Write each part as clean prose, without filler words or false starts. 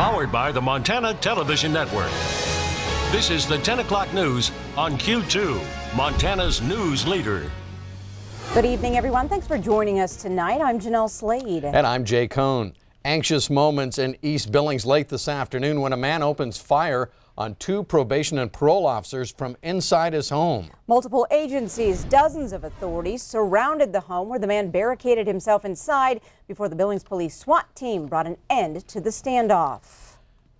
Powered by the Montana Television Network. This is the 10 o'clock news on Q2, Montana's news leader. Good evening, everyone. Thanks for joining us tonight. I'm Jeanelle Slade. And I'm Jay Cohn. Anxious moments in East Billings late this afternoon when a man opens fire on 2 probation and parole officers from inside his home. Multiple agencies, dozens of authorities surrounded the home where the man barricaded himself inside before the Billings Police SWAT team brought an end to the standoff.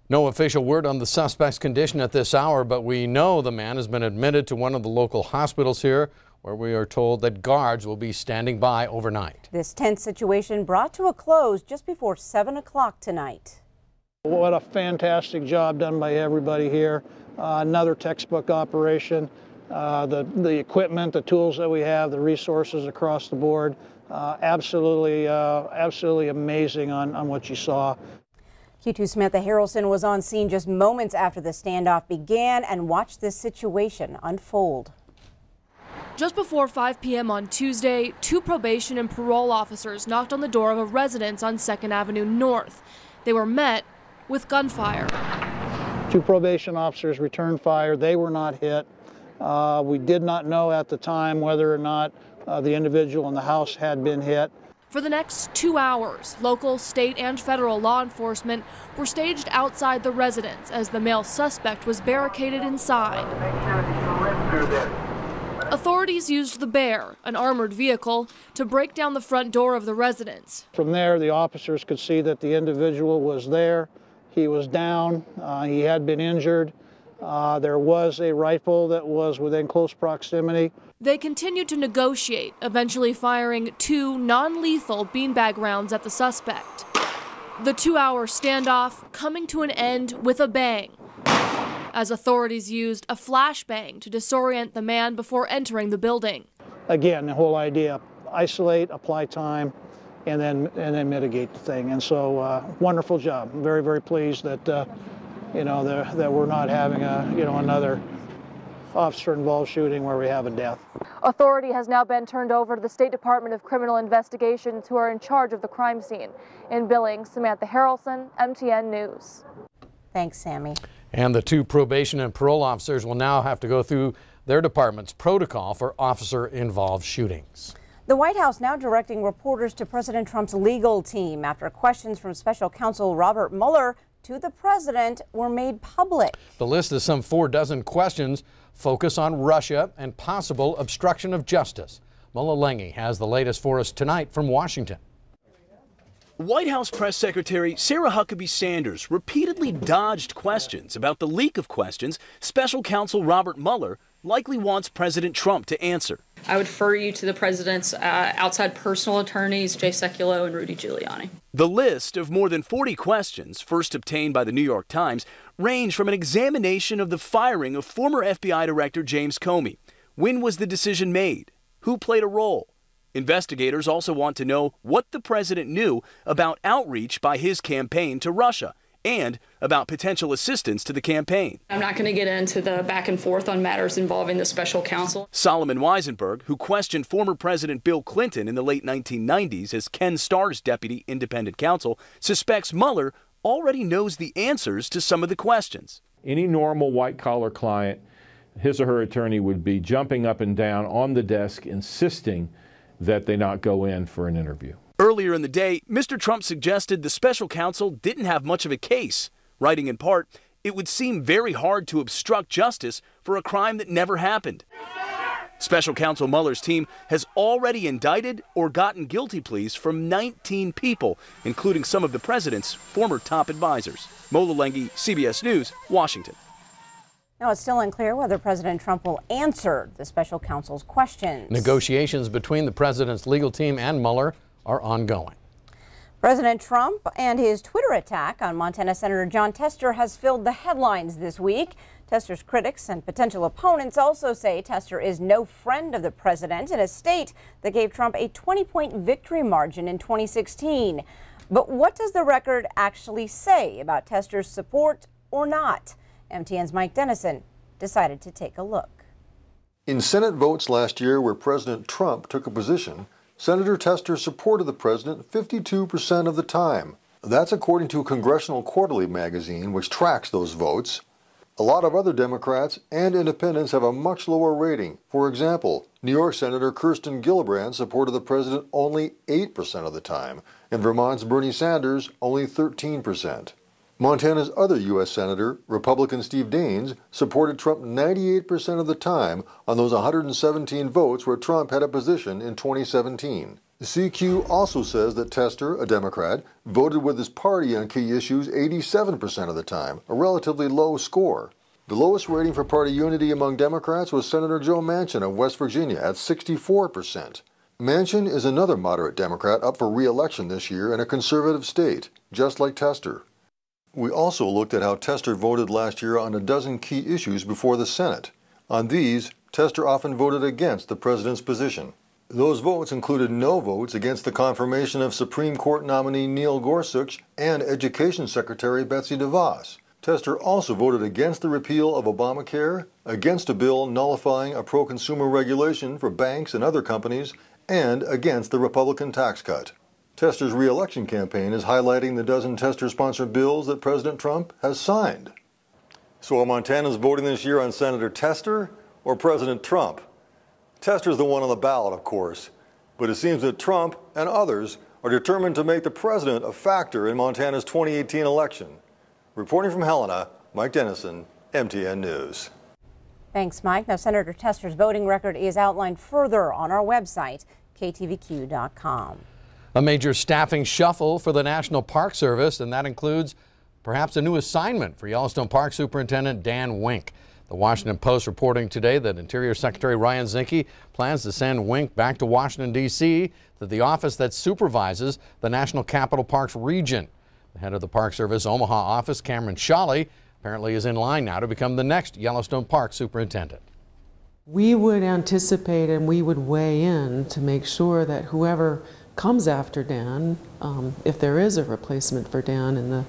No official word on the suspect's condition at this hour, but we know the man has been admitted to one of the local hospitals here, where we are told that guards will be standing by overnight. This tense situation brought to a close just before 7 o'clock tonight. What a fantastic job done by everybody here. Another textbook operation. The equipment, the tools that we have, the resources across the board, absolutely amazing on what you saw. Q2 Samantha Harrelson was on scene just moments after the standoff began and watched this situation unfold. Just before 5 p.m. on Tuesday, 2 probation and parole officers knocked on the door of a residence on 2nd Avenue North. They were met with gunfire. 2 probation officers returned fire. They were not hit. We did not know at the time whether or not the individual in the house had been hit. For the next 2 hours, local, state, and federal law enforcement were staged outside the residence as the male suspect was barricaded inside. Authorities used the Bear, an armored vehicle, to break down the front door of the residence. From there, the officers could see that the individual was there. He was down. He had been injured. There was a rifle that was within close proximity. They continued to negotiate, eventually firing 2 non-lethal beanbag rounds at the suspect. The 2-hour standoff coming to an end with a bang, as authorities used a flashbang to disorient the man before entering the building. Again, the whole idea, isolate, apply time, and then mitigate the thing. And so, wonderful job. I'm very, very pleased that that we're not having another officer-involved shooting where we have a death. Authority has now been turned over to the State Department of Criminal Investigations, who are in charge of the crime scene. In Billings, Samantha Harrelson, MTN News. Thanks, Sammy. And the 2 probation and parole officers will now have to go through their department's protocol for officer-involved shootings. The White House now directing reporters to President Trump's legal team after questions from special counsel Robert Mueller to the president were made public. The list of some 4 dozen questions focus on Russia and possible obstruction of justice. Mullah Lengi has the latest for us tonight from Washington. White House Press Secretary Sarah Huckabee Sanders repeatedly dodged questions about the leak of questions special counsel Robert Mueller likely wants President Trump to answer. I would refer you to the president's outside personal attorneys, Jay Sekulow and Rudy Giuliani. The list of more than 40 questions, first obtained by the New York Times, range from an examination of the firing of former FBI Director James Comey. When was the decision made? Who played a role? Investigators also want to know what the president knew about outreach by his campaign to Russia and about potential assistance to the campaign. I'm not going to get into the back and forth on matters involving the special counsel. Solomon Weisenberg, who questioned former President Bill Clinton in the late 1990s as Ken Starr's deputy independent counsel, suspects Mueller already knows the answers to some of the questions. Any normal white-collar client, his or her attorney would be jumping up and down on the desk insisting that they not go in for an interview. Earlier in the day, Mr. Trump suggested the special counsel didn't have much of a case, writing in part, "It would seem very hard to obstruct justice for a crime that never happened." Special counsel Mueller's team has already indicted or gotten guilty pleas from 19 people, including some of the president's former top advisors. Mullah Lengi, CBS News, Washington. Now, it's still unclear whether President Trump will answer the special counsel's questions. Negotiations between the president's legal team and Mueller are ongoing. President Trump and his Twitter attack on Montana Senator Jon Tester has filled the headlines this week. Tester's critics and potential opponents also say Tester is no friend of the president in a state that gave Trump a 20-point victory margin in 2016. But what does the record actually say about Tester's support or not? MTN's Mike Dennison decided to take a look. In Senate votes last year where President Trump took a position, Senator Tester supported the president 52% of the time. That's according to Congressional Quarterly magazine, which tracks those votes. A lot of other Democrats and independents have a much lower rating. For example, New York Senator Kirsten Gillibrand supported the president only 8% of the time, and Vermont's Bernie Sanders only 13%. Montana's other U.S. Senator, Republican Steve Daines, supported Trump 98% of the time on those 117 votes where Trump had a position in 2017. CQ also says that Tester, a Democrat, voted with his party on key issues 87% of the time, a relatively low score. The lowest rating for party unity among Democrats was Senator Joe Manchin of West Virginia at 64%. Manchin is another moderate Democrat up for re-election this year in a conservative state, just like Tester. We also looked at how Tester voted last year on a dozen key issues before the Senate. On these, Tester often voted against the president's position. Those votes included no votes against the confirmation of Supreme Court nominee Neil Gorsuch and Education Secretary Betsy DeVos. Tester also voted against the repeal of Obamacare, against a bill nullifying a pro-consumer regulation for banks and other companies, and against the Republican tax cut. Tester's re-election campaign is highlighting the dozen Tester-sponsored bills that President Trump has signed. So are Montanans voting this year on Senator Tester or President Trump? Tester's the one on the ballot, of course, but it seems that Trump and others are determined to make the president a factor in Montana's 2018 election. Reporting from Helena, Mike Dennison, MTN News. Thanks, Mike. Now, Senator Tester's voting record is outlined further on our website, ktvq.com. A major staffing shuffle for the National Park Service, and that includes perhaps a new assignment for Yellowstone Park Superintendent Dan Wink. The Washington Post reporting today that Interior Secretary Ryan Zinke plans to send Wink back to Washington, D.C. to the office that supervises the National Capital Parks region. The head of the Park Service Omaha office, Cameron Shawley, apparently is in line now to become the next Yellowstone Park Superintendent. We would anticipate and we would weigh in to make sure that whoever comes after Dan, if there is a replacement for Dan and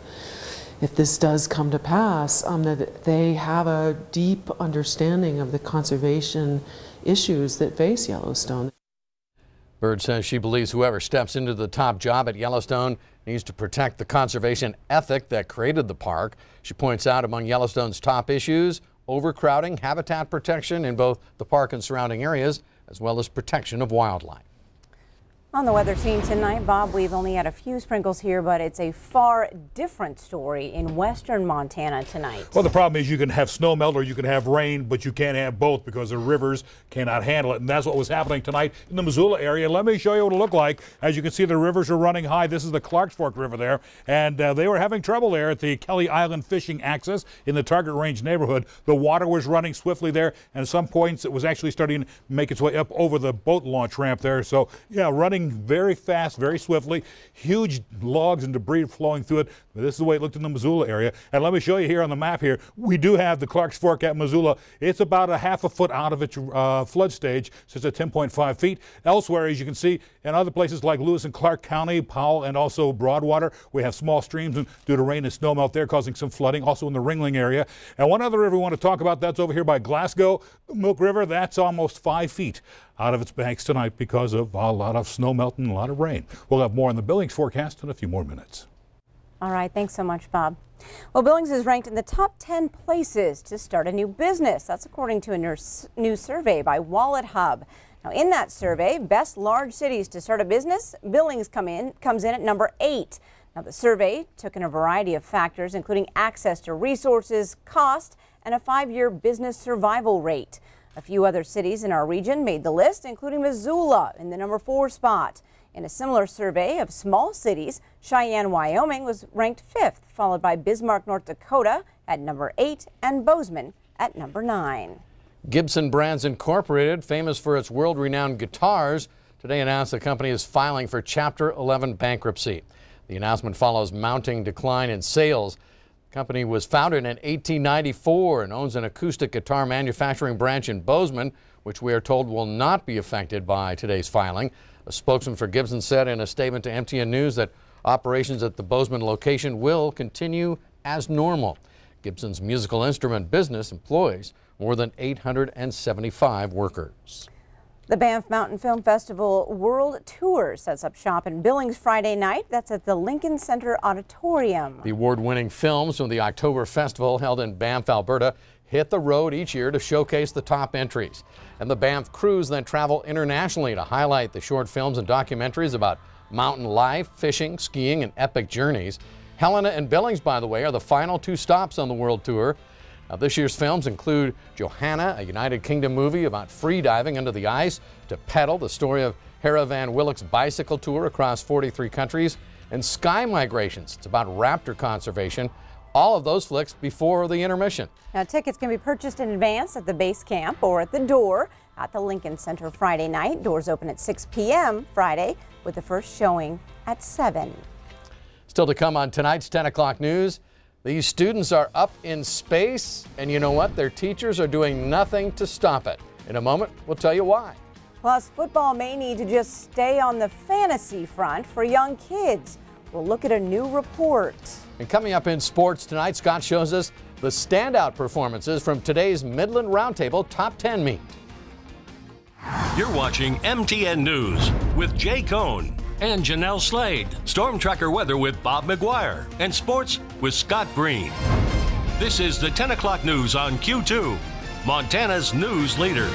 if this does come to pass, that they have a deep understanding of the conservation issues that face Yellowstone. Bird says she believes whoever steps into the top job at Yellowstone needs to protect the conservation ethic that created the park. She points out among Yellowstone's top issues, overcrowding, habitat protection in both the park and surrounding areas, as well as protection of wildlife. On the weather scene tonight, Bob, we've only had a few sprinkles here, but it's a far different story in western Montana tonight. Well, the problem is you can have snow melt or you can have rain, but you can't have both because the rivers cannot handle it. And that's what was happening tonight in the Missoula area. Let me show you what it looked like. As you can see, the rivers are running high. This is the Clarks Fork River there, and they were having trouble there at the Kelly Island fishing access in the Target Range neighborhood. The water was running swiftly there, and at some points it was actually starting to make its way up over the boat launch ramp there. So, yeah, running very fast, very swiftly, huge logs and debris flowing through it. But this is the way it looked in the Missoula area. And let me show you here on the map here, we do have the Clarks Fork at Missoula. It's about a half a foot out of its flood stage, so it's at 10.5 feet. Elsewhere, as you can see, in other places like Lewis and Clark County, Powell, and also Broadwater, we have small streams due to rain and snow melt there causing some flooding, also in the Ringling area. And one other river we want to talk about, that's over here by Glasgow, Milk River. That's almost 5 feet out of its banks tonight because of a lot of snow melt and a lot of rain. We'll have more on the Billings forecast in a few more minutes. All right, thanks so much, Bob. Well, Billings is ranked in the top 10 places to start a new business. That's according to a new survey by Wallet Hub. Now, in that survey, best large cities to start a business, Billings comes in at number 8. Now, the survey took in a variety of factors, including access to resources, cost, and a 5-year business survival rate. A few other cities in our region made the list, including Missoula in the number 4 spot. In a similar survey of small cities, Cheyenne, Wyoming was ranked 5th, followed by Bismarck, North Dakota at number 8 and Bozeman at number 9. Gibson Brands Incorporated, famous for its world-renowned guitars, today announced the company is filing for Chapter 11 bankruptcy. The announcement follows mounting decline in sales. The company was founded in 1894 and owns an acoustic guitar manufacturing branch in Bozeman, which we are told will not be affected by today's filing. A spokesman for Gibson said in a statement to MTN News that operations at the Bozeman location will continue as normal. Gibson's musical instrument business employs more than 875 workers. The Banff Mountain Film Festival World Tour sets up shop in Billings Friday night. That's at the Lincoln Center Auditorium. The award-winning films from the October Festival, held in Banff, Alberta, hit the road each year to showcase the top entries. And the Banff crews then travel internationally to highlight the short films and documentaries about mountain life, fishing, skiing, and epic journeys. Helena and Billings, by the way, are the final 2 stops on the World Tour. Now, this year's films include Johanna, a United Kingdom movie about free diving under the ice, to Pedal, the story of Hera Van Willick's bicycle tour across 43 countries, and Sky Migrations. It's about raptor conservation. All of those flicks before the intermission. Now, tickets can be purchased in advance at the base camp or at the door at the Lincoln Center Friday night. Doors open at 6 p.m. Friday, with the first showing at 7. Still to come on tonight's 10 o'clock news, these students are up in space, and you know what? Their teachers are doing nothing to stop it. In a moment, we'll tell you why. Plus, football may need to just stay on the fantasy front for young kids. We'll look at a new report. And coming up in sports tonight, Scott shows us the standout performances from today's Midland Roundtable Top 10 meet. You're watching MTN News with Jay Cohn and Jeanelle Slade. Storm Tracker weather with Bob McGuire. And sports with Scott Green. This is the 10 o'clock news on Q2, Montana's news leader.